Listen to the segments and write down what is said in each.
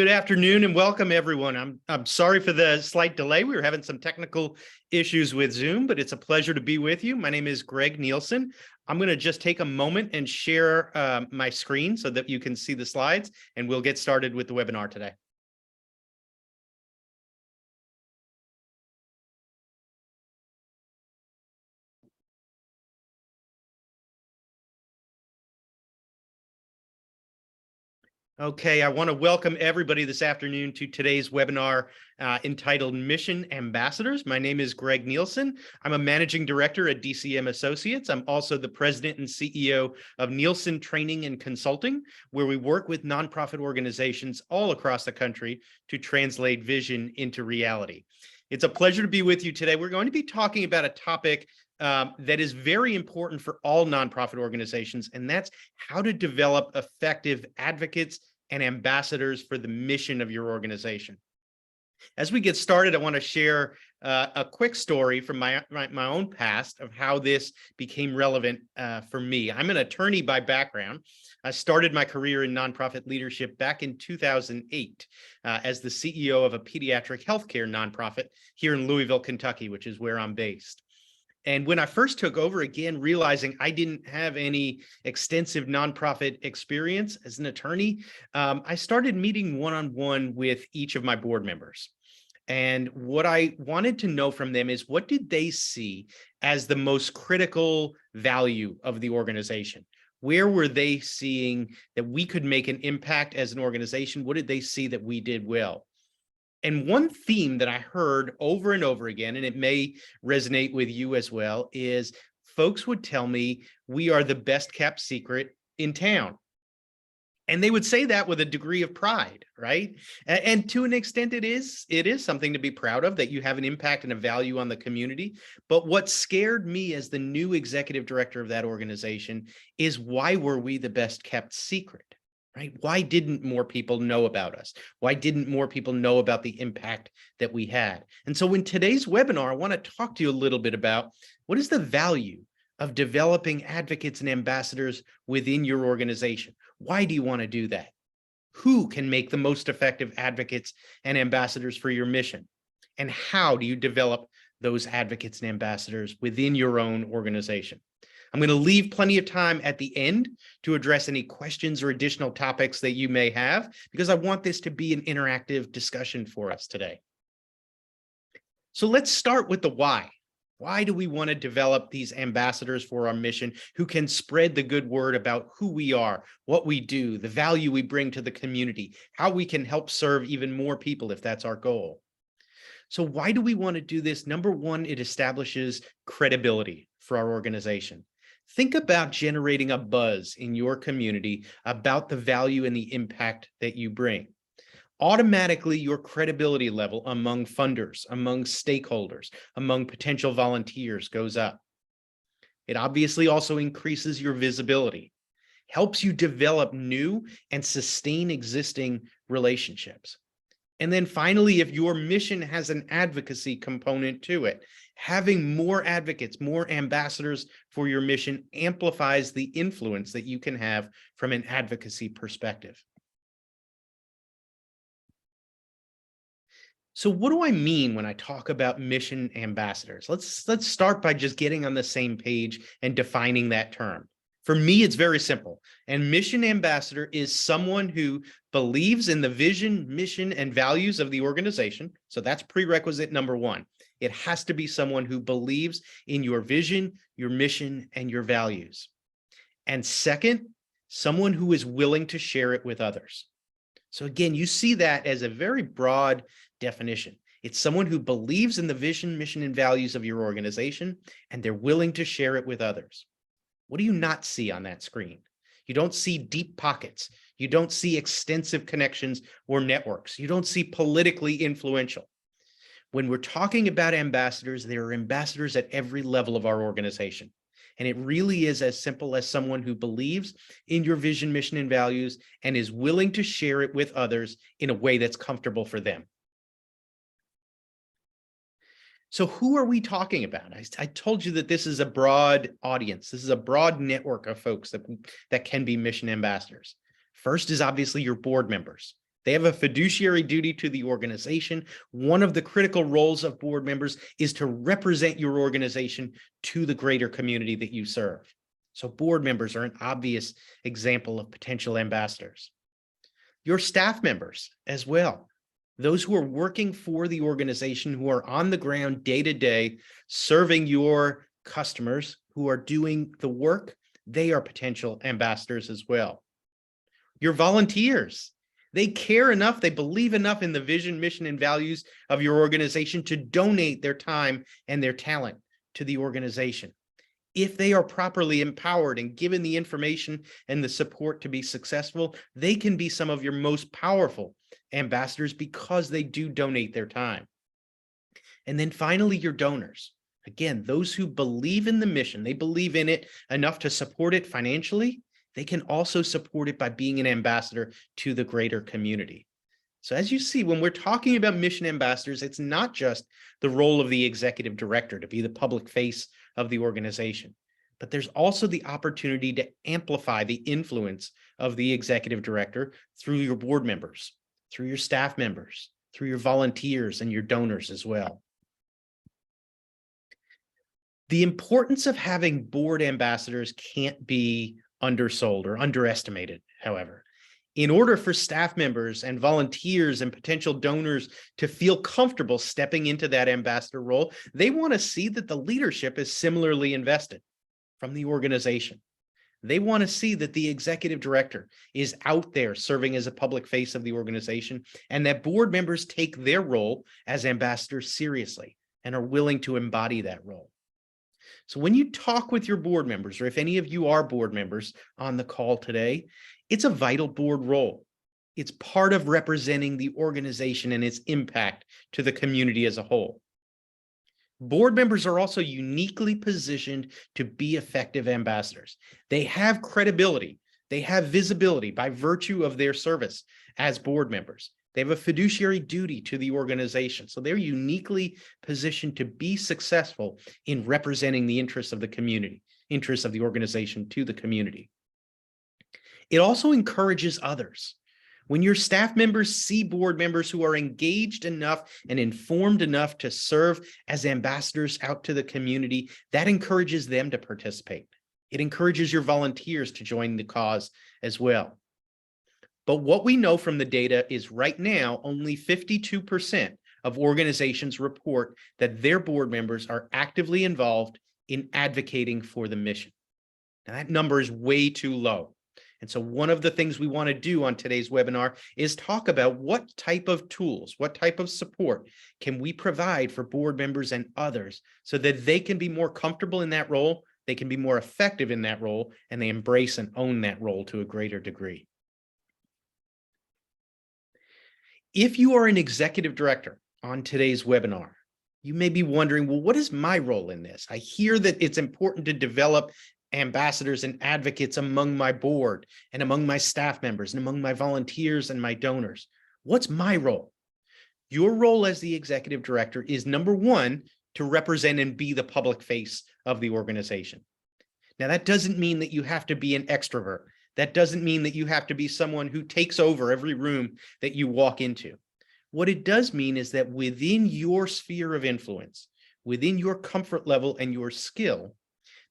Good afternoon and welcome everyone. I'm sorry for the slight delay. We were having some technical issues with Zoom, but it's a pleasure to be with you. My name is Greg Nielsen. I'm going to just take a moment and share my screen so that you can see the slides, and we'll get started with the webinar today. Okay, I want to welcome everybody this afternoon to today's webinar entitled Mission Ambassadors. My name is Greg Nielsen. I'm a managing director at DCM Associates. I'm also the president and CEO of Nielsen Training and Consulting, where we work with nonprofit organizations all across the country to translate vision into reality. It's a pleasure to be with you today. We're going to be talking about a topic that is very important for all nonprofit organizations, and that's how to develop effective advocates and ambassadors for the mission of your organization. As we get started, I want to share a quick story from my own past of how this became relevant for me. I'm an attorney by background. I started my career in nonprofit leadership back in 2008 as the CEO of a pediatric healthcare nonprofit here in Louisville, Kentucky, which is where I'm based. And when I first took over, again, realizing I didn't have any extensive nonprofit experience as an attorney, I started meeting one-on-one with each of my board members. And what I wanted to know from them is, what did they see as the most critical value of the organization? Where were they seeing that we could make an impact as an organization? What did they see that we did well? And one theme that I heard over and over again, and it may resonate with you as well, is folks would tell me we are the best kept secret in town. And they would say that with a degree of pride, right? And to an extent, it is something to be proud of, that you have an impact and a value on the community. But what scared me as the new executive director of that organization is, why were we the best kept secret? Right? Why didn't more people know about us? Why didn't more people know about the impact that we had? And so in today's webinar, I want to talk to you a little bit about what is the value of developing advocates and ambassadors within your organization. Why do you want to do that? Who can make the most effective advocates and ambassadors for your mission? And how do you develop those advocates and ambassadors within your own organization? I'm going to leave plenty of time at the end to address any questions or additional topics that you may have, because I want this to be an interactive discussion for us today. So let's start with the why. Why do we want to develop these ambassadors for our mission who can spread the good word about who we are, what we do, the value we bring to the community, how we can help serve even more people if that's our goal? So why do we want to do this? Number one, it establishes credibility for our organization. Think about generating a buzz in your community about the value and the impact that you bring. Automatically, your credibility level among funders, among stakeholders, among potential volunteers goes up. It obviously also increases your visibility, helps you develop new and sustain existing relationships. And then finally, if your mission has an advocacy component to it, having more advocates, more ambassadors for your mission amplifies the influence that you can have from an advocacy perspective. So what do I mean when I talk about mission ambassadors? Let's start by just getting on the same page and defining that term. For me, it's very simple. And mission ambassador is someone who believes in the vision, mission, and values of the organization. So that's prerequisite number one. It has to be someone who believes in your vision, your mission, and your values. And second, someone who is willing to share it with others. So again, you see that as a very broad definition. It's someone who believes in the vision, mission, and values of your organization, and they're willing to share it with others. What do you not see on that screen? You don't see deep pockets. You don't see extensive connections or networks. You don't see politically influential. When we're talking about ambassadors, there are ambassadors at every level of our organization. And it really is as simple as someone who believes in your vision, mission, and values and is willing to share it with others in a way that's comfortable for them. So who are we talking about? I told you that this is a broad audience. This is a broad network of folks that can be mission ambassadors. First is obviously your board members. They have a fiduciary duty to the organization. One of the critical roles of board members is to represent your organization to the greater community that you serve. So board members are an obvious example of potential ambassadors. Your staff members as well, those who are working for the organization, who are on the ground day to day, serving your customers, who are doing the work, they are potential ambassadors as well. Your volunteers, they care enough, they believe enough in the vision, mission, and values of your organization to donate their time and their talent to the organization. If they are properly empowered and given the information and the support to be successful, they can be some of your most powerful ambassadors because they do donate their time. And then finally, your donors. Again, those who believe in the mission, they believe in it enough to support it financially. They can also support it by being an ambassador to the greater community. So as you see, when we're talking about mission ambassadors, it's not just the role of the executive director to be the public face of the organization, but there's also the opportunity to amplify the influence of the executive director through your board members, through your staff members, through your volunteers and your donors as well. The importance of having board ambassadors can't be undersold or underestimated, however. In order for staff members and volunteers and potential donors to feel comfortable stepping into that ambassador role, they want to see that the leadership is similarly invested from the organization. They want to see that the executive director is out there serving as a public face of the organization, and that board members take their role as ambassadors seriously and are willing to embody that role. So when you talk with your board members, or if any of you are board members on the call today, it's a vital board role. It's part of representing the organization and its impact to the community as a whole. Board members are also uniquely positioned to be effective ambassadors. They have credibility. They have visibility by virtue of their service as board members. They have a fiduciary duty to the organization. So they're uniquely positioned to be successful in representing the interests of the community, interests of the organization to the community. It also encourages others. When your staff members see board members who are engaged enough and informed enough to serve as ambassadors out to the community, that encourages them to participate. It encourages your volunteers to join the cause as well. But what we know from the data is right now, only 52% of organizations report that their board members are actively involved in advocating for the mission. Now, that number is way too low. And so one of the things we want to do on today's webinar is talk about what type of tools, what type of support can we provide for board members and others so that they can be more comfortable in that role, they can be more effective in that role, and they embrace and own that role to a greater degree. If you are an executive director on today's webinar, you may be wondering, well, what is my role in this? I hear that it's important to develop ambassadors and advocates among my board and among my staff members and among my volunteers and my donors. What's my role? Your role as the executive director is, number one, to represent and be the public face of the organization. Now, that doesn't mean that you have to be an extrovert. That doesn't mean that you have to be someone who takes over every room that you walk into. What it does mean is that within your sphere of influence, within your comfort level and your skill,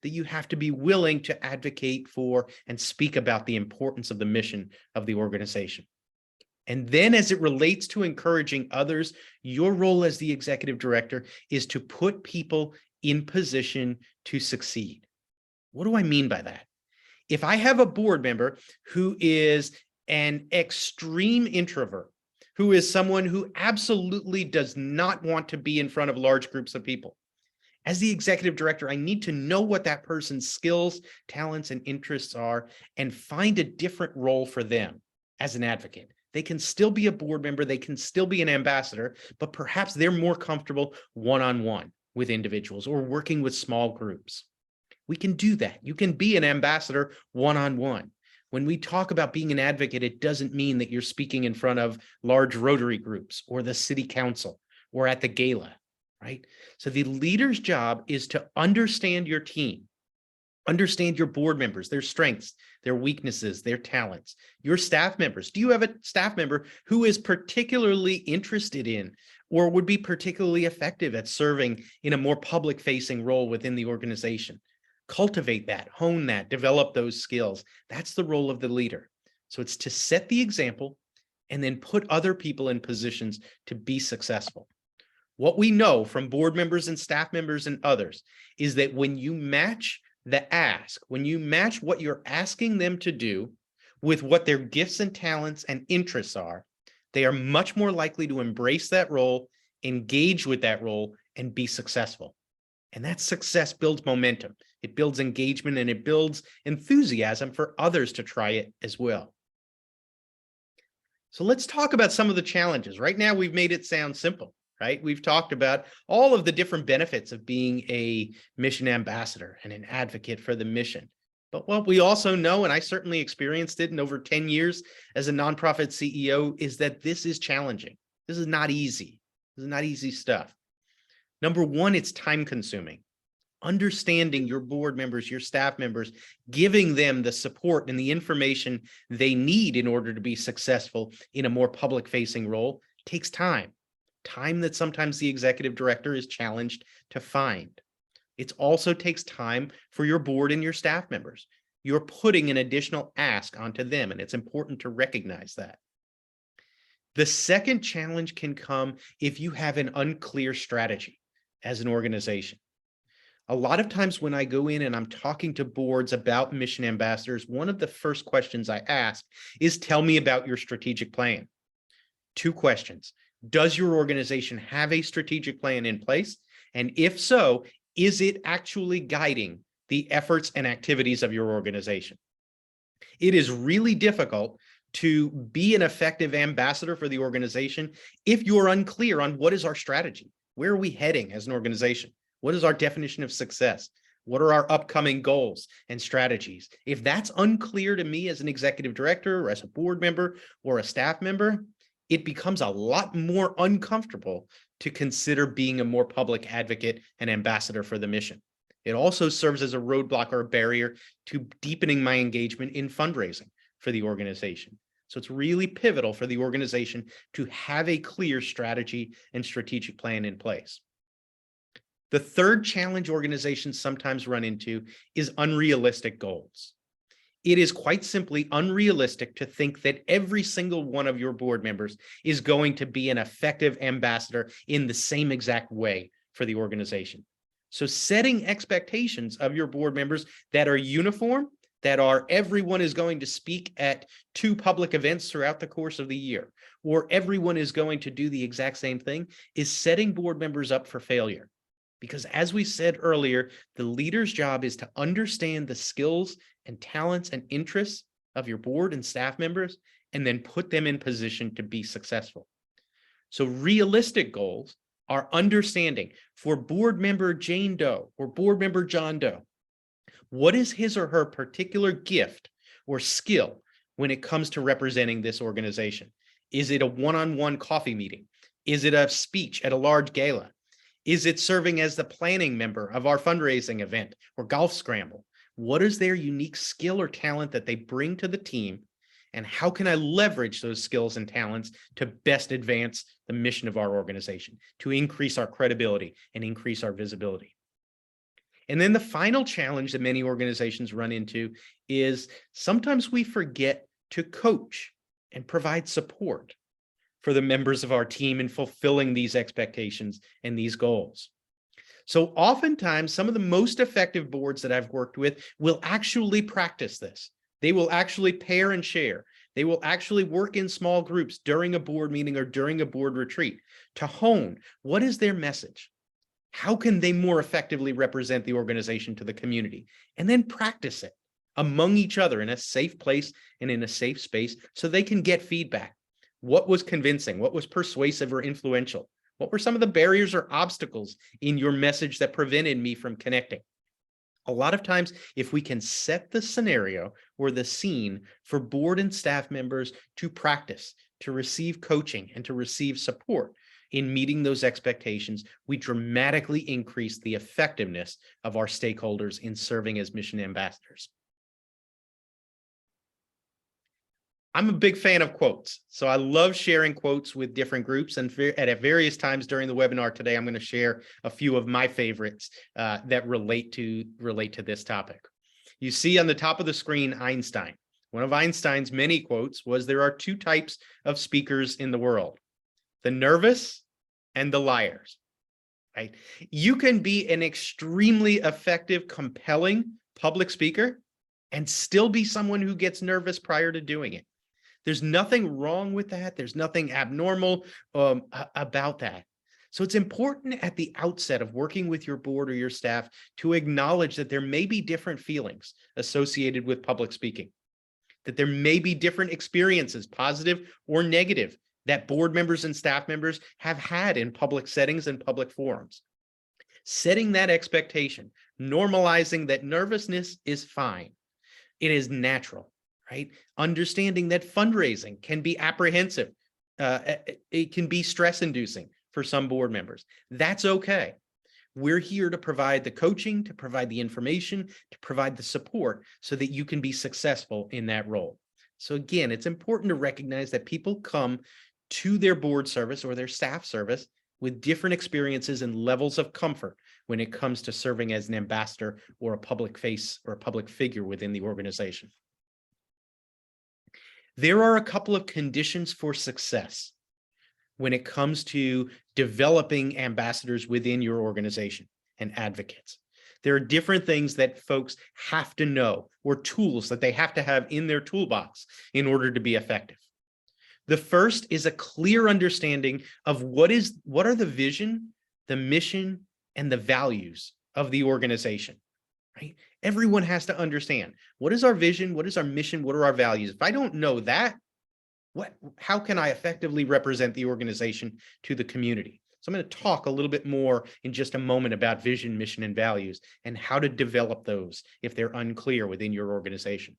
that you have to be willing to advocate for and speak about the importance of the mission of the organization. And then as it relates to encouraging others, your role as the executive director is to put people in position to succeed. What do I mean by that? If I have a board member who is an extreme introvert, who is someone who absolutely does not want to be in front of large groups of people, as the executive director, I need to know what that person's skills, talents, and interests are and find a different role for them as an advocate. They can still be a board member, they can still be an ambassador, but perhaps they're more comfortable one-on-one with individuals or working with small groups. We can do that. You can be an ambassador one-on-one. When we talk about being an advocate, it doesn't mean that you're speaking in front of large Rotary groups or the city council or at the gala. Right? So the leader's job is to understand your team, Understand your board members, their strengths, their weaknesses, their talents. Your staff members. Do you have a staff member who is particularly interested in or would be particularly effective at serving in a more public-facing role within the organization? Cultivate that, hone that, develop those skills. That's the role of the leader. So it's to set the example and then put other people in positions to be successful. What we know from board members and staff members and others is that when you match the ask, when you match what you're asking them to do with what their gifts and talents and interests are, they are much more likely to embrace that role, engage with that role, and be successful. And that success builds momentum. It builds engagement and it builds enthusiasm for others to try it as well. So let's talk about some of the challenges. Right now, we've made it sound simple, right? We've talked about all of the different benefits of being a mission ambassador and an advocate for the mission. But what we also know, and I certainly experienced it in over 10 years as a nonprofit CEO, is that this is challenging. This is not easy. This is not easy stuff. Number one, it's time consuming. Understanding your board members, your staff members, giving them the support and the information they need in order to be successful in a more public-facing role takes time. Time that sometimes the executive director is challenged to find. It also takes time for your board and your staff members. You're putting an additional ask onto them, and it's important to recognize that. The second challenge can come if you have an unclear strategy as an organization. A lot of times when I go in and I'm talking to boards about mission ambassadors, one of the first questions I ask is, tell me about your strategic plan. Two questions. Does your organization have a strategic plan in place? And if so, is it actually guiding the efforts and activities of your organization? It is really difficult to be an effective ambassador for the organization if you're unclear on what is our strategy. Where are we heading as an organization? What is our definition of success? What are our upcoming goals and strategies? If that's unclear to me as an executive director or as a board member or a staff member, it becomes a lot more uncomfortable to consider being a more public advocate and ambassador for the mission. It also serves as a roadblock or a barrier to deepening my engagement in fundraising for the organization. So it's really pivotal for the organization to have a clear strategy and strategic plan in place. The third challenge organizations sometimes run into is unrealistic goals. It is quite simply unrealistic to think that every single one of your board members is going to be an effective ambassador in the same exact way for the organization. So setting expectations of your board members that are uniform, that are everyone is going to speak at 2 public events throughout the course of the year, or everyone is going to do the exact same thing, is setting board members up for failure. Because as we said earlier, the leader's job is to understand the skills and talents and interests of your board and staff members, and then put them in position to be successful. So realistic goals are understanding for board member Jane Doe or board member John Doe, what is his or her particular gift or skill when it comes to representing this organization? Is it a one-on-one coffee meeting? Is it a speech at a large gala? Is it serving as the planning member of our fundraising event or golf scramble? What is their unique skill or talent that they bring to the team? And how can I leverage those skills and talents to best advance the mission of our organization, to increase our credibility and increase our visibility? And then the final challenge that many organizations run into is sometimes we forget to coach and provide support for the members of our team in fulfilling these expectations and these goals. So oftentimes, some of the most effective boards that I've worked with will actually practice this. They will actually pair and share. They will actually work in small groups during a board meeting or during a board retreat to hone what is their message. How can they more effectively represent the organization to the community? And then practice it among each other in a safe place and in a safe space so they can get feedback. What was convincing? What was persuasive or influential? What were some of the barriers or obstacles in your message that prevented me from connecting? A lot of times, if we can set the scenario or the scene for board and staff members to practice, to receive coaching and to receive support in meeting those expectations, we dramatically increase the effectiveness of our stakeholders in serving as mission ambassadors. I'm a big fan of quotes, so I love sharing quotes with different groups, and at various times during the webinar today, I'm going to share a few of my favorites that relate to this topic. You see on the top of the screen, Einstein. One of Einstein's many quotes was, "There are two types of speakers in the world, the nervous and the liars." Right? You can be an extremely effective, compelling public speaker and still be someone who gets nervous prior to doing it. There's nothing wrong with that. There's nothing abnormal about that. So it's important at the outset of working with your board or your staff to acknowledge that there may be different feelings associated with public speaking, that there may be different experiences, positive or negative, that board members and staff members have had in public settings and public forums. Setting that expectation, normalizing that nervousness is fine. It is natural. Right? Understanding that fundraising can be apprehensive. It can be stress-inducing for some board members. That's okay. We're here to provide the coaching, to provide the information, to provide the support so that you can be successful in that role. So again, it's important to recognize that people come to their board service or their staff service with different experiences and levels of comfort when it comes to serving as an ambassador or a public face or a public figure within the organization. There are a couple of conditions for success when it comes to developing ambassadors within your organization and advocates. There are different things that folks have to know, or tools that they have to have in their toolbox in order to be effective. The first is a clear understanding of what are the vision, the mission, and the values of the organization. Right? Everyone has to understand, what is our vision? What is our mission? What are our values? If I don't know that, how can I effectively represent the organization to the community? So I'm going to talk a little bit more in just a moment about vision, mission, and values and how to develop those if they're unclear within your organization.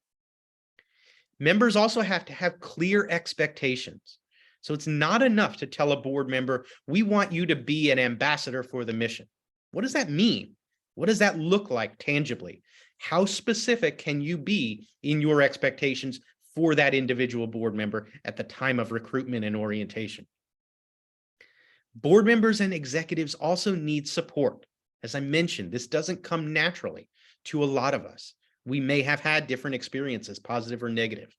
Members also have to have clear expectations. So it's not enough to tell a board member, we want you to be an ambassador for the mission. What does that mean? What does that look like tangibly? How specific can you be in your expectations for that individual board member at the time of recruitment and orientation? Board members and executives also need support. As I mentioned, this doesn't come naturally to a lot of us. We may have had different experiences, positive or negative.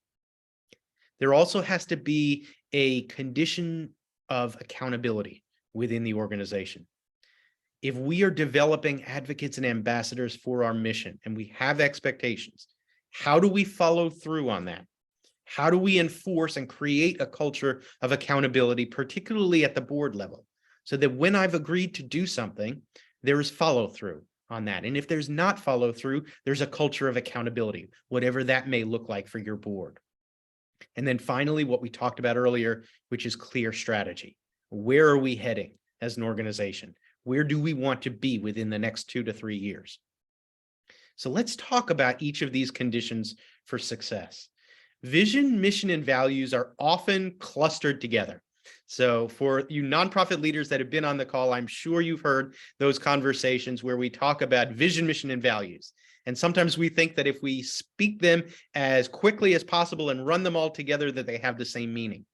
There also has to be a condition of accountability within the organization. If we are developing advocates and ambassadors for our mission and we have expectations, how do we follow through on that? How do we enforce and create a culture of accountability, particularly at the board level, so that when I've agreed to do something, there is follow through on that? And if there's not follow through, there's a culture of accountability, whatever that may look like for your board. And then finally, what we talked about earlier, which is clear strategy. Where are we heading as an organization? Where do we want to be within the next 2 to 3 years? So let's talk about each of these conditions for success. Vision, mission, and values are often clustered together. So for you nonprofit leaders that have been on the call, I'm sure you've heard those conversations where we talk about vision, mission, and values. And sometimes we think that if we speak them as quickly as possible and run them all together, that they have the same meaning,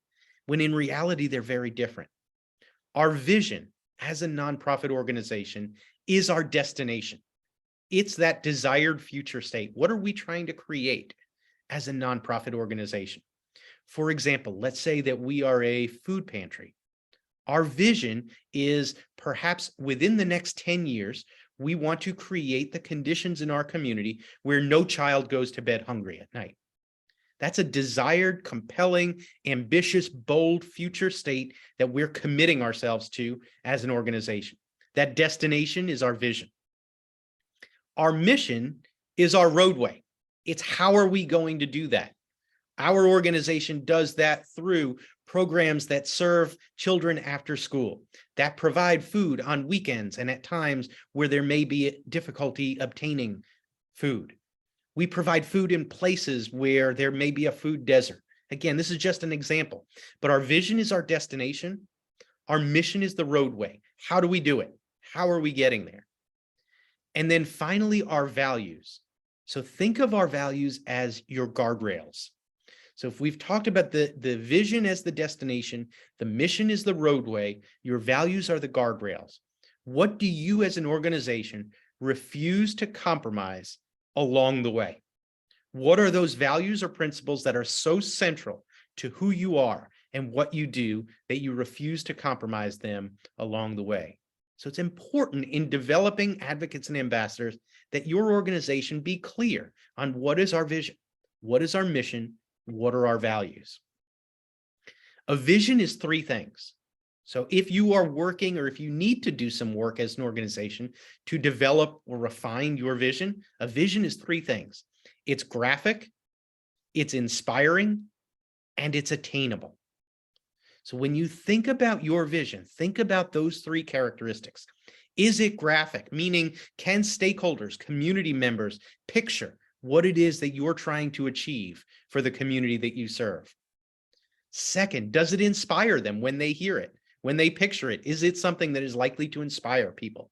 when in reality, they're very different. Our vision as a nonprofit organization is our destination. It's that desired future state. What are we trying to create as a nonprofit organization? For example, let's say that we are a food pantry. Our vision is perhaps within the next 10 years, we want to create the conditions in our community where no child goes to bed hungry at night. That's a desired, compelling, ambitious, bold future state that we're committing ourselves to as an organization. That destination is our vision. Our mission is our roadway. It's how are we going to do that? Our organization does that through programs that serve children after school, that provide food on weekends and at times where there may be difficulty obtaining food. We provide food in places where there may be a food desert Again, this is just an example, but our vision is our destination. Our mission is the roadway. How do we do it? How are we getting there? And then finally, our values. So think of our values as your guardrails. So if we've talked about the vision as the destination, the mission is the roadway, your values are the guardrails. What do you as an organization refuse to compromise along the way? What are those values or principles that are so central to who you are and what you do that you refuse to compromise them along the way? So it's important in developing advocates and ambassadors that your organization be clear on what is our vision, what is our mission, what are our values. A vision is three things. So if you are working or if you need to do some work as an organization to develop or refine your vision, a vision is three things. It's graphic, it's inspiring, and it's attainable. So when you think about your vision, think about those three characteristics. Is it graphic? Meaning, can stakeholders, community members picture what it is that you're trying to achieve for the community that you serve? Second, does it inspire them when they hear it, when they picture it? Is it something that is likely to inspire people?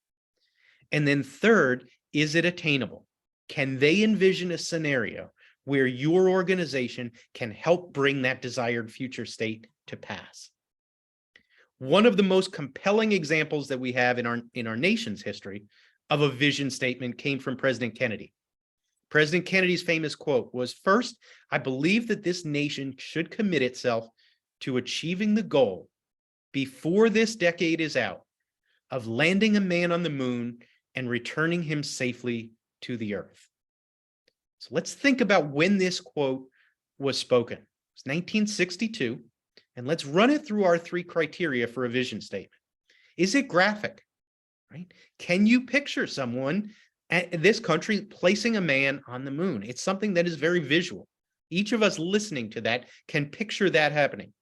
And then third, is it attainable? Can they envision a scenario where your organization can help bring that desired future state to pass? One of the most compelling examples that we have in our nation's history of a vision statement came from President Kennedy. President Kennedy's famous quote was, "First, I believe that this nation should commit itself to achieving the goal before this decade is out of landing a man on the moon and returning him safely to the earth." So let's think about when this quote was spoken. It's 1962, and let's run it through our three criteria for a vision statement. Is it graphic, right? Can you picture someone at this country placing a man on the moon? It's something that is very visual. Each of us listening to that can picture that happening.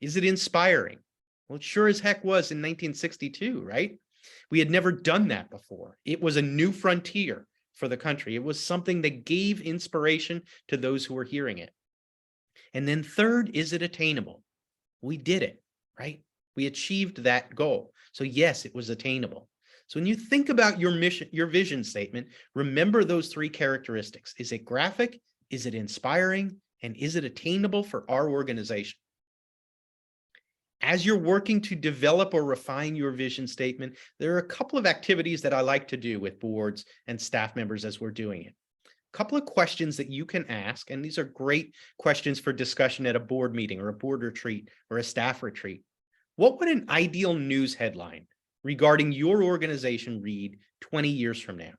Is it inspiring? Well, it sure as heck was in 1962, right? We had never done that before. It was a new frontier for the country. It was something that gave inspiration to those who were hearing it. And then third, is it attainable? We did it, right? We achieved that goal. So yes, it was attainable. So when you think about your mission, your vision statement, remember those three characteristics. Is it graphic? Is it inspiring? And is it attainable for our organization? As you're working to develop or refine your vision statement, there are a couple of activities that I like to do with boards and staff members as we're doing it. A couple of questions that you can ask, and these are great questions for discussion at a board meeting or a board retreat or a staff retreat. What would an ideal news headline regarding your organization read 20 years from now?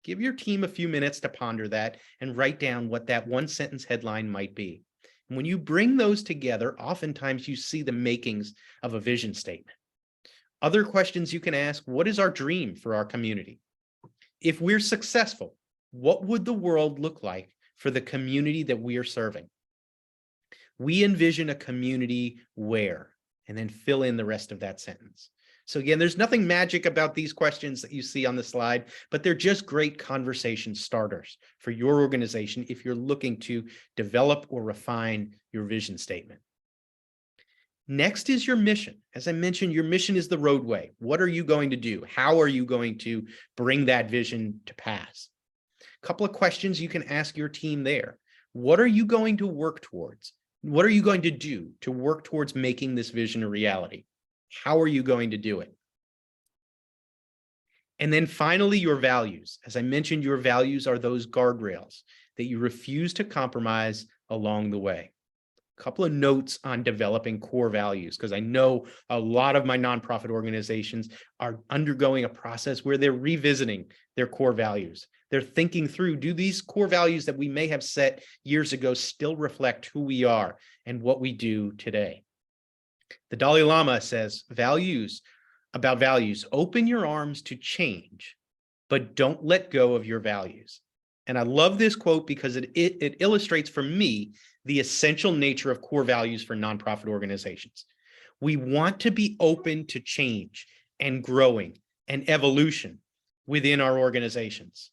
Give your team a few minutes to ponder that and write down what that one sentence headline might be. And when you bring those together, oftentimes you see the makings of a vision statement. Other questions you can ask: what is our dream for our community? If we're successful, what would the world look like for the community that we are serving? We envision a community where, and then fill in the rest of that sentence. So again, there's nothing magic about these questions that you see on the slide, but they're just great conversation starters for your organization if you're looking to develop or refine your vision statement. Next is your mission. As I mentioned, your mission is the roadway. What are you going to do? How are you going to bring that vision to pass? A couple of questions you can ask your team there. What are you going to work towards? What are you going to do to work towards making this vision a reality? How are you going to do it? And then finally, your values. As I mentioned, your values are those guardrails that you refuse to compromise along the way. A couple of notes on developing core values, because I know a lot of my nonprofit organizations are undergoing a process where they're revisiting their core values. They're thinking through, do these core values that we may have set years ago still reflect who we are and what we do today? The Dalai Lama says, values, open your arms to change, but don't let go of your values. And I love this quote because it illustrates for me the essential nature of core values for nonprofit organizations. We want to be open to change and growing and evolution within our organizations,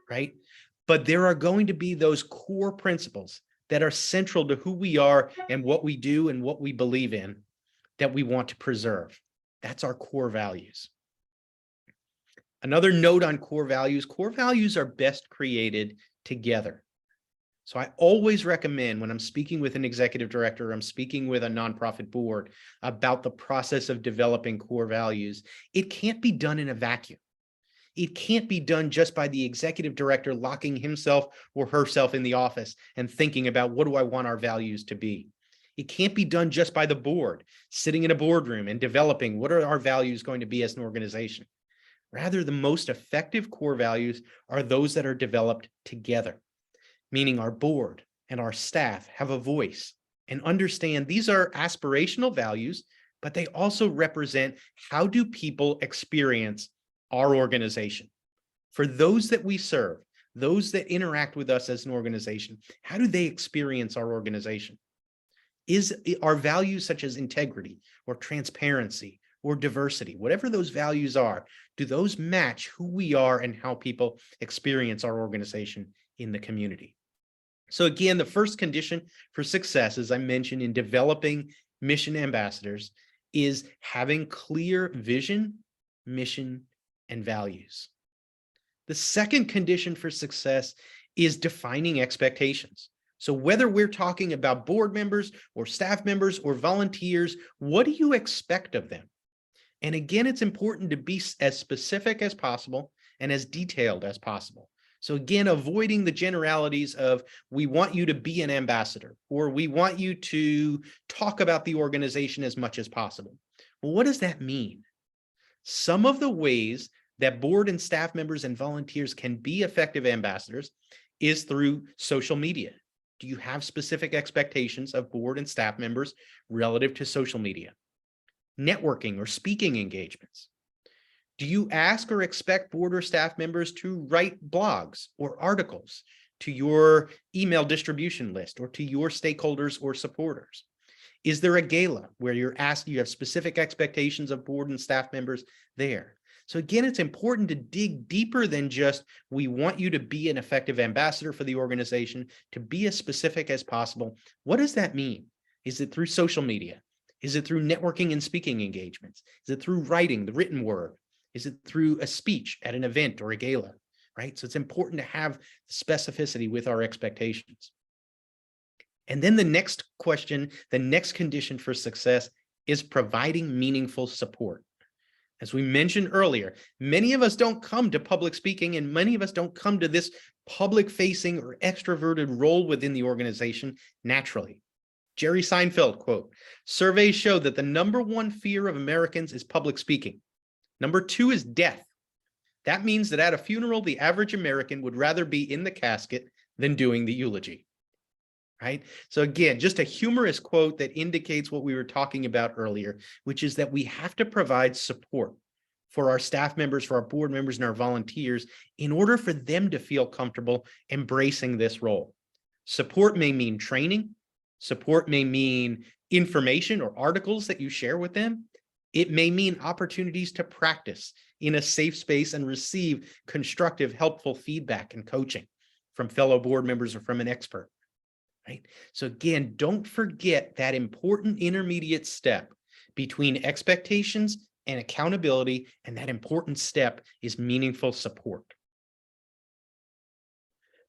right? But there are going to be those core principles that are central to who we are and what we do and what we believe in that we want to preserve. That's our core values. Another note on core values are best created together. So I always recommend when I'm speaking with an executive director, I'm speaking with a nonprofit board about the process of developing core values, it can't be done in a vacuum. It can't be done just by the executive director locking himself or herself in the office and thinking about what do I want our values to be. It can't be done just by the board sitting in a boardroom and developing what are our values going to be as an organization. Rather, the most effective core values are those that are developed together, meaning our board and our staff have a voice and understand these are aspirational values, but they also represent how do people experience our organization. For those that we serve, those that interact with us as an organization, how do they experience our organization? Is our values such as integrity or transparency or diversity, whatever those values are, do those match who we are and how people experience our organization in the community? So again, the first condition for success, as I mentioned in developing mission ambassadors, is having clear vision, mission, and values. The second condition for success is defining expectations. So whether we're talking about board members or staff members or volunteers, what do you expect of them? And again, it's important to be as specific as possible and as detailed as possible. So again, avoiding the generalities of we want you to be an ambassador or we want you to talk about the organization as much as possible. Well, what does that mean? Some of the ways that board and staff members and volunteers can be effective ambassadors is through social media. Do you have specific expectations of board and staff members relative to social media? Networking or speaking engagements. Do you ask or expect board or staff members to write blogs or articles to your email distribution list or to your stakeholders or supporters? Is there a gala where you have specific expectations of board and staff members there? So again, it's important to dig deeper than just, we want you to be an effective ambassador for the organization, to be as specific as possible. What does that mean? Is it through social media? Is it through networking and speaking engagements? Is it through writing, the written word? Is it through a speech at an event or a gala, right? So it's important to have specificity with our expectations. And then the next question, the next condition for success is providing meaningful support. As we mentioned earlier, many of us don't come to public speaking and many of us don't come to this public-facing or extroverted role within the organization naturally. Jerry Seinfeld quote, surveys show that the #1 fear of Americans is public speaking. #2 is death. That means that at a funeral, the average American would rather be in the casket than doing the eulogy, right? So again, just a humorous quote that indicates what we were talking about earlier, which is that we have to provide support for our staff members, for our board members, and our volunteers in order for them to feel comfortable embracing this role. Support may mean training. Support may mean information or articles that you share with them. It may mean opportunities to practice in a safe space and receive constructive, helpful feedback and coaching from fellow board members or from an expert, right? So again, don't forget that important intermediate step between expectations and accountability, and that important step is meaningful support.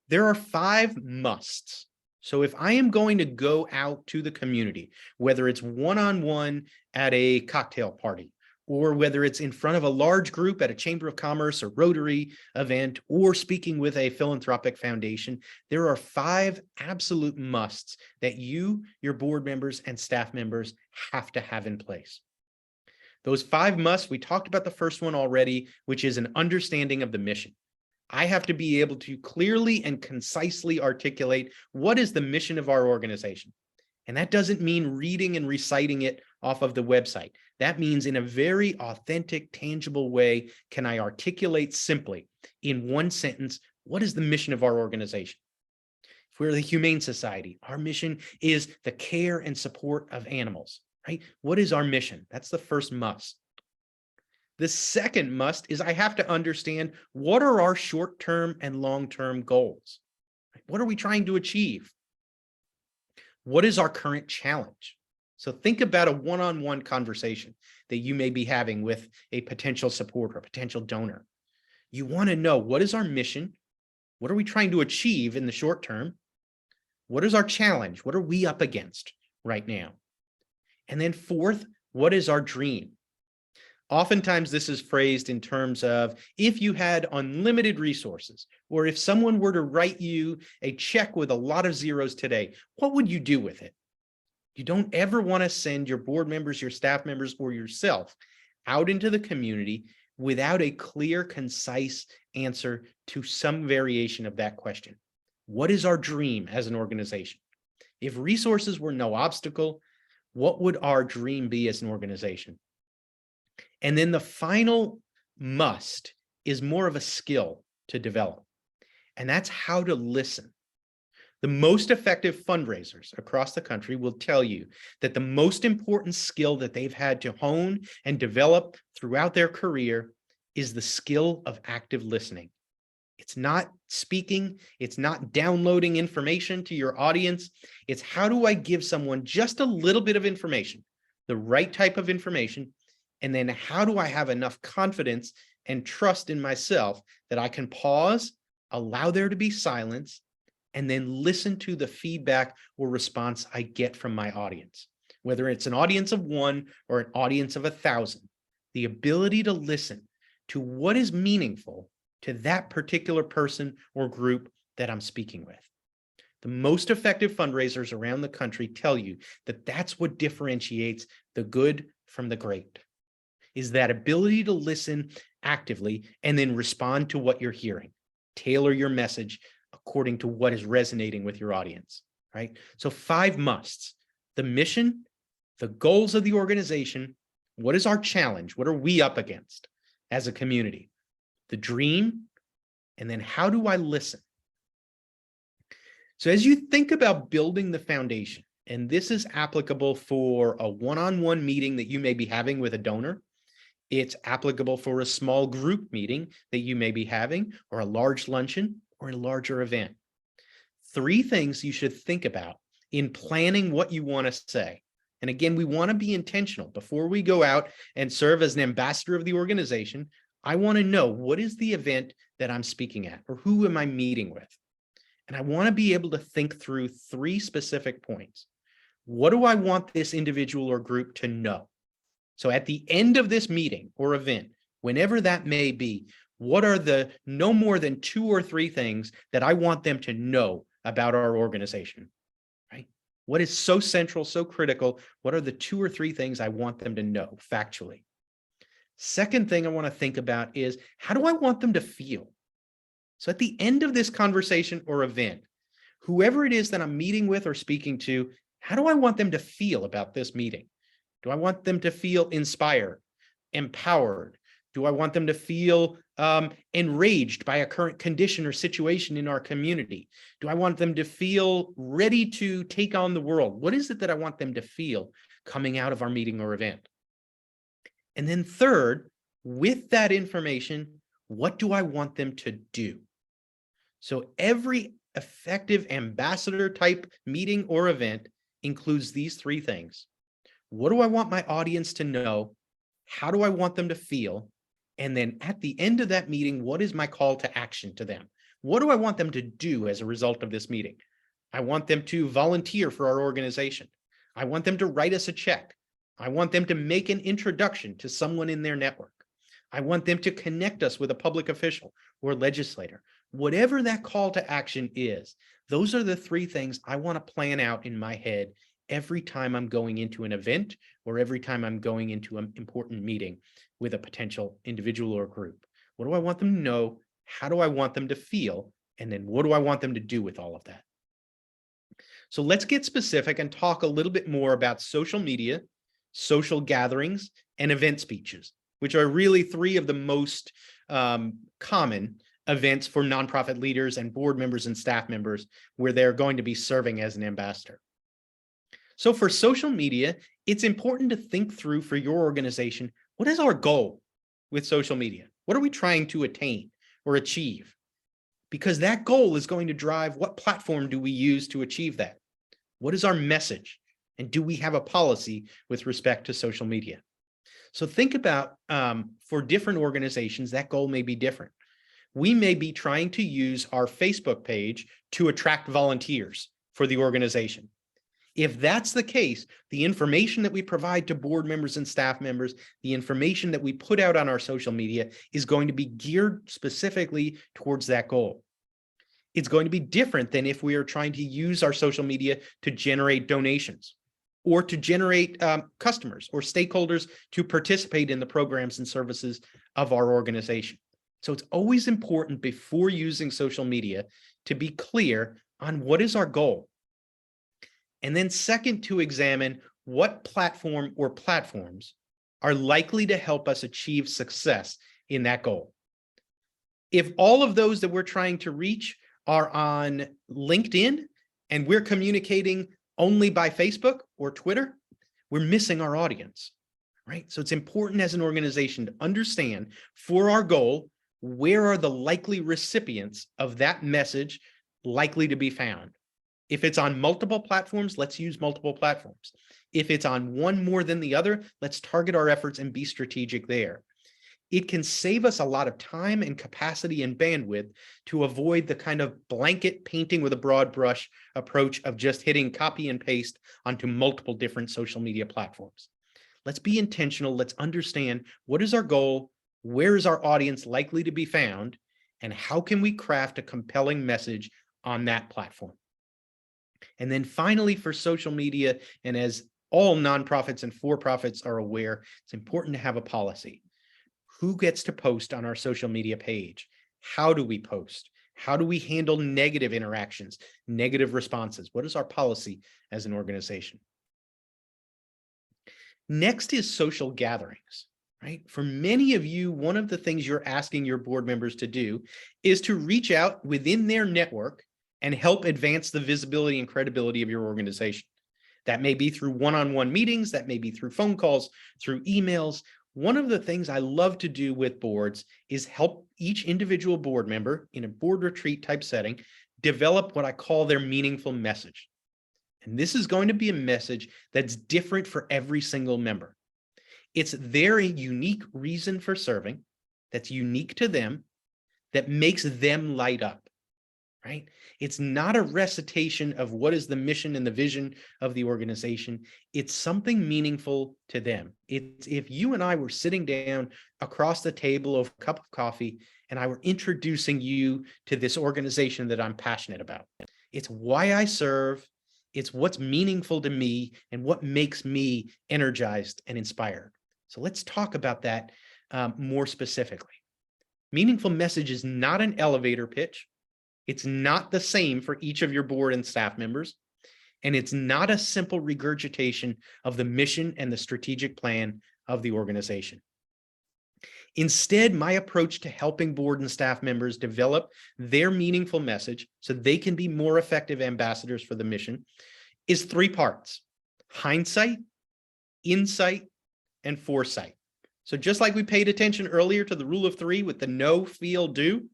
There are 5 musts. So if I am going to go out to the community, whether it's one-on-one at a cocktail party, or whether it's in front of a large group at a Chamber of Commerce or Rotary event, or speaking with a philanthropic foundation, there are 5 absolute musts that you, your board members, and staff members have to have in place. Those 5 musts, we talked about the first one already, which is an understanding of the mission. I have to be able to clearly and concisely articulate what is the mission of our organization. And that doesn't mean reading and reciting it off of the website. That means in a very authentic, tangible way, can I articulate simply in one sentence, what is the mission of our organization? If we're the Humane Society, our mission is the care and support of animals, right? What is our mission? That's the first must. The second must is I have to understand what are our short-term and long-term goals? What are we trying to achieve? What is our current challenge? So think about a one-on-one conversation that you may be having with a potential supporter, a potential donor. You want to know, what is our mission? What are we trying to achieve in the short term? What is our challenge? What are we up against right now? And then fourth, what is our dream? Oftentimes this is phrased in terms of, if you had unlimited resources, or if someone were to write you a check with a lot of zeros today, what would you do with it? You don't ever want to send your board members, your staff members, or yourself out into the community without a clear, concise answer to some variation of that question. What is our dream as an organization? If resources were no obstacle, what would our dream be as an organization? And then the final must is more of a skill to develop, and that's how to listen. The most effective fundraisers across the country will tell you that the most important skill that they've had to hone and develop throughout their career is the skill of active listening. It's not speaking, it's not downloading information to your audience. It's, how do I give someone just a little bit of information, the right type of information, and then how do I have enough confidence and trust in myself that I can pause, allow there to be silence, and then listen to the feedback or response I get from my audience, whether it's an audience of one or an audience of 1,000. The ability to listen to what is meaningful to that particular person or group that I'm speaking with. The most effective fundraisers around the country tell you that that's what differentiates the good from the great, is that ability to listen actively and then respond to what you're hearing. Tailor your message according to what is resonating with your audience, right? So 5 musts: the mission, the goals of the organization, what is our challenge? What are we up against as a community? The dream, and then how do I listen? So as you think about building the foundation, and this is applicable for a one-on-one meeting that you may be having with a donor, it's applicable for a small group meeting that you may be having, or a large luncheon, or a larger event. 3 things you should think about in planning what you want to say. And again, we want to be intentional. Before we go out and serve as an ambassador of the organization, I want to know, what is the event that I'm speaking at, or who am I meeting with? And I want to be able to think through 3 specific points. What do I want this individual or group to know? So at the end of this meeting or event, whenever that may be, what are the no more than 2 or 3 things that I want them to know about our organization, right? What is so central, so critical? What are the 2 or 3 things I want them to know factually? Second thing I want to think about is, how do I want them to feel? So at the end of this conversation or event, whoever it is that I'm meeting with or speaking to, how do I want them to feel about this meeting? Do I want them to feel inspired, empowered? Do I want them to feel enraged by a current condition or situation in our community? Do I want them to feel ready to take on the world? What is it that I want them to feel coming out of our meeting or event? And then third, with that information, what do I want them to do? So every effective ambassador type meeting or event includes these 3 things. What do I want my audience to know? How do I want them to feel? And then at the end of that meeting, what is my call to action to them? What do I want them to do as a result of this meeting? I want them to volunteer for our organization. I want them to write us a check. I want them to make an introduction to someone in their network. I want them to connect us with a public official or legislator. Whatever that call to action is, those are the 3 things I want to plan out in my head every time I'm going into an event, or every time I'm going into an important meeting with a potential individual or group. What do I want them to know? How do I want them to feel? And then what do I want them to do with all of that? So let's get specific and talk a little bit more about social media, social gatherings, and event speeches, which are really 3 of the most common events for nonprofit leaders and board members and staff members where they're going to be serving as an ambassador. So for social media, it's important to think through for your organization, what is our goal with social media? What are we trying to attain or achieve? Because that goal is going to drive what platform do we use to achieve that. What is our message? And do we have a policy with respect to social media? So think about for different organizations, that goal may be different. We may be trying to use our Facebook page to attract volunteers for the organization. If that's the case, the information that we provide to board members and staff members, the information that we put out on our social media is going to be geared specifically towards that goal. It's going to be different than if we are trying to use our social media to generate donations or to generate customers or stakeholders to participate in the programs and services of our organization. So it's always important before using social media to be clear on what is our goal. And then second, to examine what platform or platforms are likely to help us achieve success in that goal. If all of those that we're trying to reach are on LinkedIn and we're communicating only by Facebook or Twitter, we're missing our audience, right? So it's important as an organization to understand for our goal, where are the likely recipients of that message likely to be found? If it's on multiple platforms, let's use multiple platforms. If it's on one more than the other, let's target our efforts and be strategic there. It can save us a lot of time and capacity and bandwidth to avoid the kind of blanket painting with a broad brush approach of just hitting copy and paste onto multiple different social media platforms. Let's be intentional. Let's understand what is our goal, where is our audience likely to be found, and how can we craft a compelling message on that platform. And then finally, for social media, and as all nonprofits and for-profits are aware, it's important to have a policy. Who gets to post on our social media page? How do we post? How do we handle negative interactions, negative responses? What is our policy as an organization? Next is social gatherings, right? For many of you, one of the things you're asking your board members to do is to reach out within their network and help advance the visibility and credibility of your organization. That may be through one-on-one meetings, that may be through phone calls, through emails. One of the things I love to do with boards is help each individual board member in a board retreat type setting develop what I call their meaningful message. And this is going to be a message that's different for every single member. It's their unique reason for serving that's unique to them, that makes them light up. Right? It's not a recitation of what is the mission and the vision of the organization. It's something meaningful to them. It's if you and I were sitting down across the table over a cup of coffee and I were introducing you to this organization that I'm passionate about. It's why I serve. It's what's meaningful to me and what makes me energized and inspired. So let's talk about that more specifically. Meaningful message is not an elevator pitch. It's not the same for each of your board and staff members, and it's not a simple regurgitation of the mission and the strategic plan of the organization. Instead, my approach to helping board and staff members develop their meaningful message so they can be more effective ambassadors for the mission is 3 parts: hindsight, insight, and foresight. So just like we paid attention earlier to the rule of 3 with the know, feel, do,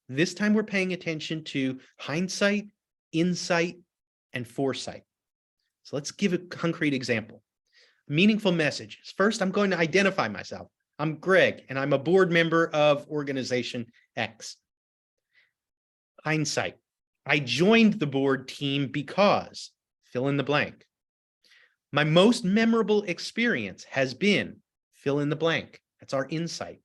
this time we're paying attention to hindsight, insight, and foresight. So let's give a concrete example. Meaningful messages. First, I'm going to identify myself. I'm Greg, and I'm a board member of organization X. Hindsight. I joined the board team because fill in the blank. My most memorable experience has been fill in the blank. That's our insight.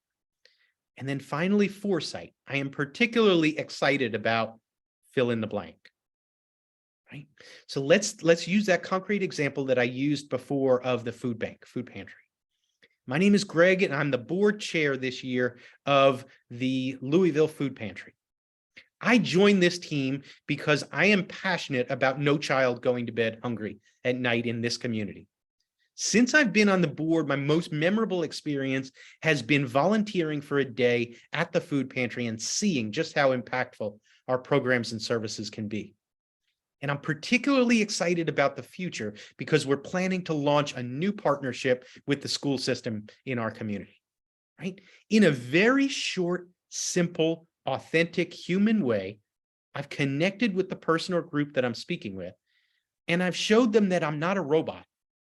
And then finally, foresight. I am particularly excited about fill in the blank. Right? So let's use that concrete example that I used before of the food pantry. My name is Greg, and I'm the board chair this year of the Louisville Food Pantry. I joined this team because I am passionate about no child going to bed hungry at night in this community. Since I've been on the board, my most memorable experience has been volunteering for a day at the food pantry and seeing just how impactful our programs and services can be. And I'm particularly excited about the future because we're planning to launch a new partnership with the school system in our community, right? In a very short, simple, authentic, human way, I've connected with the person or group that I'm speaking with. And I've showed them that I'm not a robot,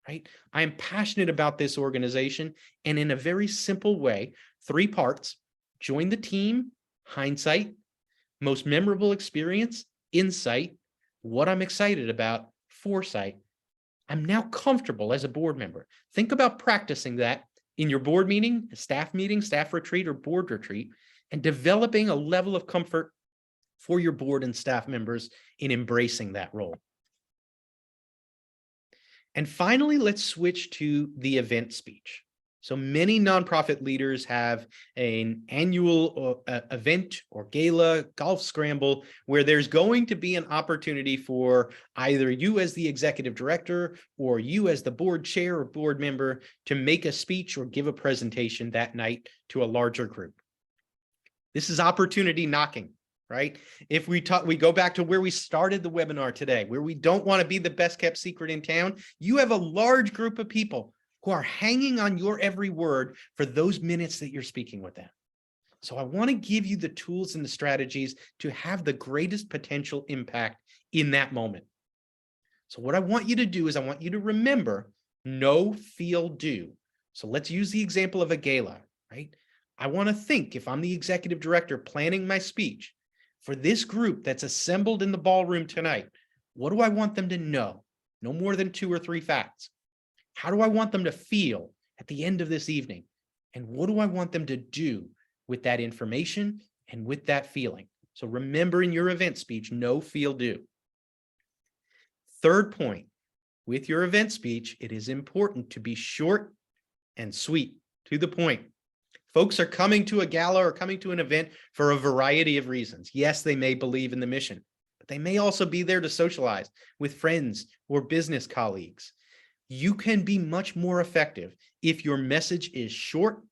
right? I am passionate about this organization. And in a very simple way, 3 parts: join the team, hindsight; most memorable experience, insight; what I'm excited about, foresight. I'm now comfortable as a board member. Think about practicing that in your board meeting, staff retreat, or board retreat, and developing a level of comfort for your board and staff members in embracing that role. And finally, let's switch to the event speech. So many nonprofit leaders have an annual event or gala, golf scramble, where there's going to be an opportunity for either you as the executive director or you as the board chair or board member to make a speech or give a presentation that night to a larger group. This is opportunity knocking, right? If we go back to where we started the webinar today, where we don't want to be the best kept secret in town. You have a large group of people who are hanging on your every word for those minutes that you're speaking with them. So I want to give you the tools and the strategies to have the greatest potential impact in that moment. So what I want you to do is I want you to remember know, feel, do. So let's use the example of a gala, right? I want to think, if I'm the executive director planning my speech for this group that's assembled in the ballroom tonight, what do I want them to know? No more than 2 or 3 facts. How do I want them to feel at the end of this evening? And what do I want them to do with that information and with that feeling? So remember, in your event speech, know, feel, do. Third point, with your event speech, it is important to be short and sweet, to the point. Folks are coming to a gala or coming to an event for a variety of reasons. Yes, they may believe in the mission, but they may also be there to socialize with friends or business colleagues. You can be much more effective if your message is short,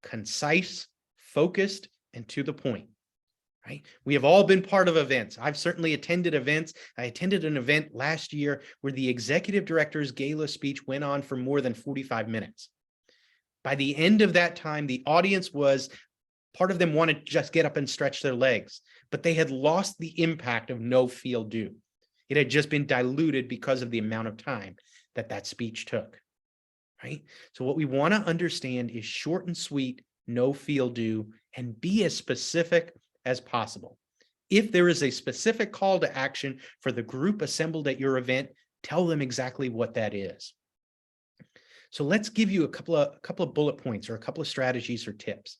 concise, focused, and to the point, right? We have all been part of events. I've certainly attended events. I attended an event last year where the executive director's gala speech went on for more than 45 minutes. By the end of that time, the audience was, part of them wanted to just get up and stretch their legs, but they had lost the impact of know, feel, do. It had just been diluted because of the amount of time that speech took, right? So what we want to understand is short and sweet, know, feel, do, and be as specific as possible. If there is a specific call to action for the group assembled at your event, tell them exactly what that is. So let's give you a couple of bullet points or a couple of strategies or tips.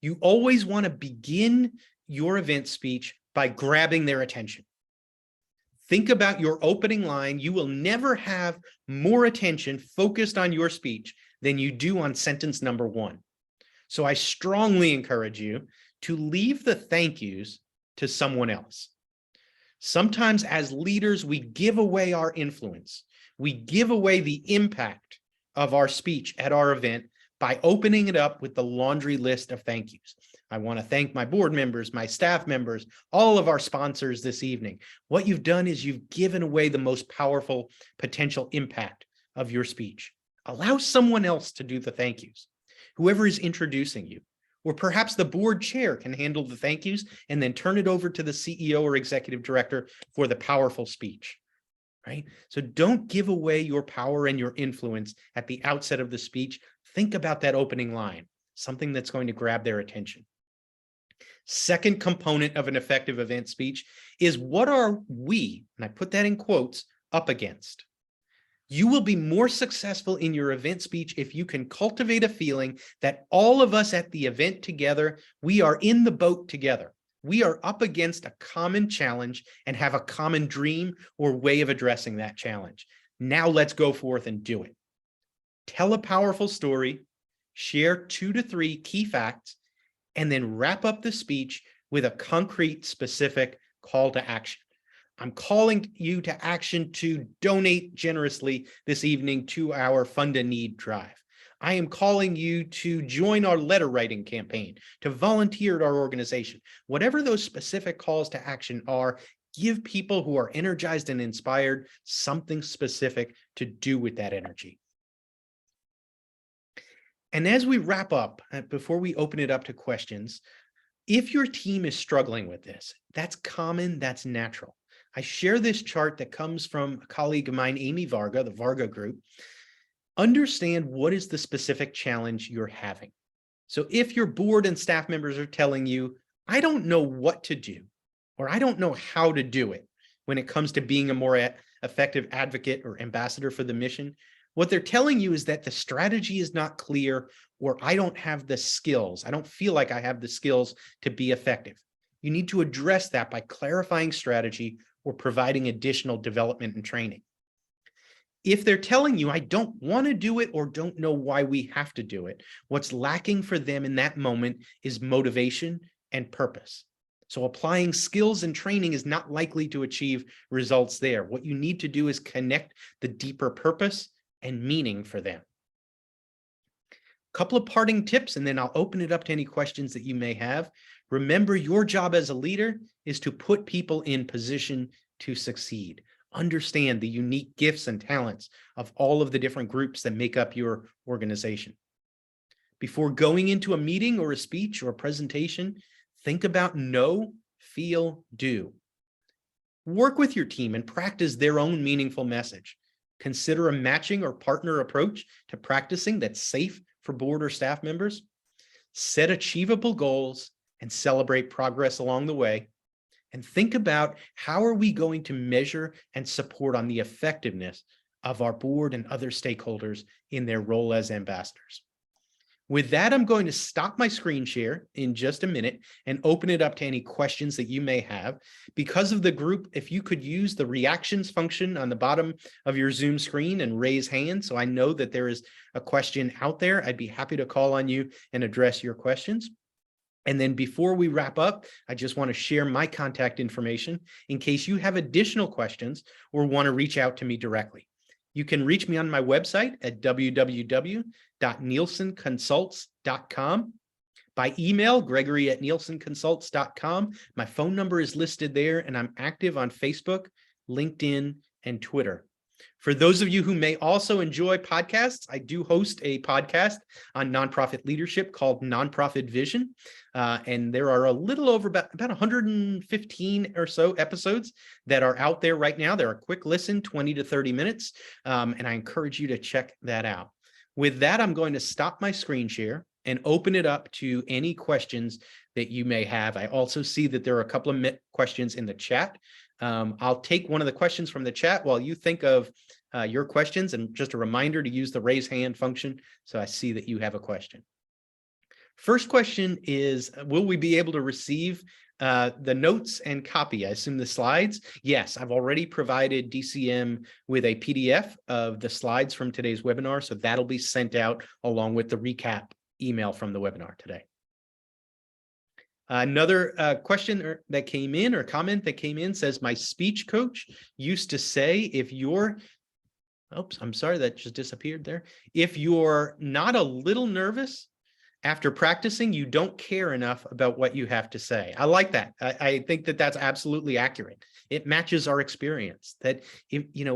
You always want to begin your event speech by grabbing their attention. Think about your opening line. You will never have more attention focused on your speech than you do on sentence number 1. So I strongly encourage you to leave the thank yous to someone else. Sometimes as leaders, we give away our influence. We give away the impact of our speech at our event by opening it up with the laundry list of thank yous. I want to thank my board members, my staff members, all of our sponsors this evening. What you've done is you've given away the most powerful potential impact of your speech. Allow someone else to do the thank yous, whoever is introducing you, or perhaps the board chair can handle the thank yous and then turn it over to the CEO or executive director for the powerful speech, right? So don't give away your power and your influence at the outset of the speech. Think about that opening line, something that's going to grab their attention. Second component of an effective event speech is, what are we, and I put that in quotes, up against? You will be more successful in your event speech if you can cultivate a feeling that all of us at the event together, we are in the boat together. We are up against a common challenge and have a common dream or way of addressing that challenge. Now let's go forth and do it. Tell a powerful story, share 2 to 3 key facts, and then wrap up the speech with a concrete, specific call to action. I'm calling you to action to donate generously this evening to our Fund a Need drive. I am calling you to join our letter writing campaign, to volunteer at our organization. Whatever those specific calls to action are, give people who are energized and inspired something specific to do with that energy. And as we wrap up, before we open it up to questions, if your team is struggling with this, that's common, that's natural. I share this chart that comes from a colleague of mine, Amy Varga, the Varga Group. Understand what is the specific challenge you're having. So if your board and staff members are telling you, I don't know what to do, or I don't know how to do it when it comes to being a more effective advocate or ambassador for the mission, what they're telling you is that the strategy is not clear, or I don't have the skills. I don't feel like I have the skills to be effective. You need to address that by clarifying strategy or providing additional development and training. If they're telling you, I don't want to do it or don't know why we have to do it, what's lacking for them in that moment is motivation and purpose. So applying skills and training is not likely to achieve results there. What you need to do is connect the deeper purpose and meaning for them. A couple of parting tips, and then I'll open it up to any questions that you may have. Remember, your job as a leader is to put people in position to succeed. Understand the unique gifts and talents of all of the different groups that make up your organization. Before going into a meeting or a speech or a presentation, think about know, feel, do. Work with your team and practice their own meaningful message. Consider a matching or partner approach to practicing that's safe for board or staff members. Set achievable goals and celebrate progress along the way. And think about how are we going to measure and support on the effectiveness of our board and other stakeholders in their role as ambassadors. With that, I'm going to stop my screen share in just a minute and open it up to any questions that you may have. Because of the group, if you could use the reactions function on the bottom of your Zoom screen and raise hand, so I know that there is a question out there, I'd be happy to call on you and address your questions. And then before we wrap up, I just want to share my contact information in case you have additional questions or want to reach out to me directly. You can reach me on my website at www.nielsenconsults.com. By email, gregory@nielsenconsults.com. My phone number is listed there, and I'm active on Facebook, LinkedIn, and Twitter. For those of you who may also enjoy podcasts, I do host a podcast on nonprofit leadership called Nonprofit Vision. And there are a little over about 115 or so episodes that are out there right now. They're a quick listen, 20 to 30 minutes. And I encourage you to check that out. With that, I'm going to stop my screen share and open it up to any questions that you may have. I also see that there are a couple of questions in the chat. I'll take one of the questions from the chat while you think of your questions, and just a reminder to use the raise hand function so I see that you have a question. First question is, will we be able to receive the notes and copy? I assume the slides? Yes, I've already provided DCM with a PDF of the slides from today's webinar, so that'll be sent out along with the recap email from the webinar today. Another question that came in, or comment that came in, says, my speech coach used to say, if you're, oops, I'm sorry, that just disappeared there. If you're not a little nervous after practicing, you don't care enough about what you have to say. I like that. I think that that's absolutely accurate. It matches our experience that,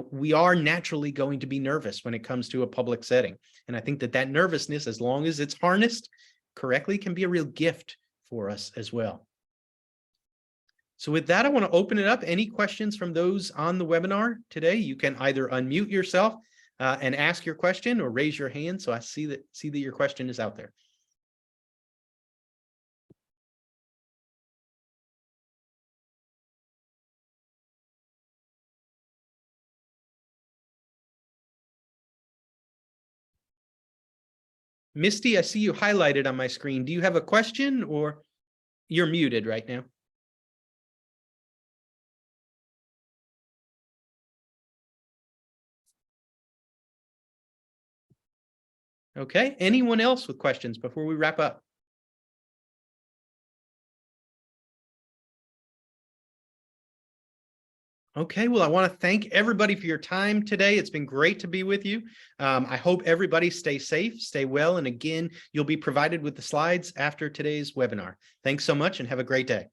we are naturally going to be nervous when it comes to a public setting. And I think that that nervousness, as long as it's harnessed correctly, can be a real gift for us as well. So with that, I want to open it up. Any questions from those on the webinar today? You can either unmute yourself and ask your question, or raise your hand so I see that your question is out there. Misty, I see you highlighted on my screen. Do you have a question, or you're muted right now? Okay, anyone else with questions before we wrap up? Okay, well, I want to thank everybody for your time today. It's been great to be with you. I hope everybody stays safe, stay well, and again, you'll be provided with the slides after today's webinar. Thanks so much and have a great day.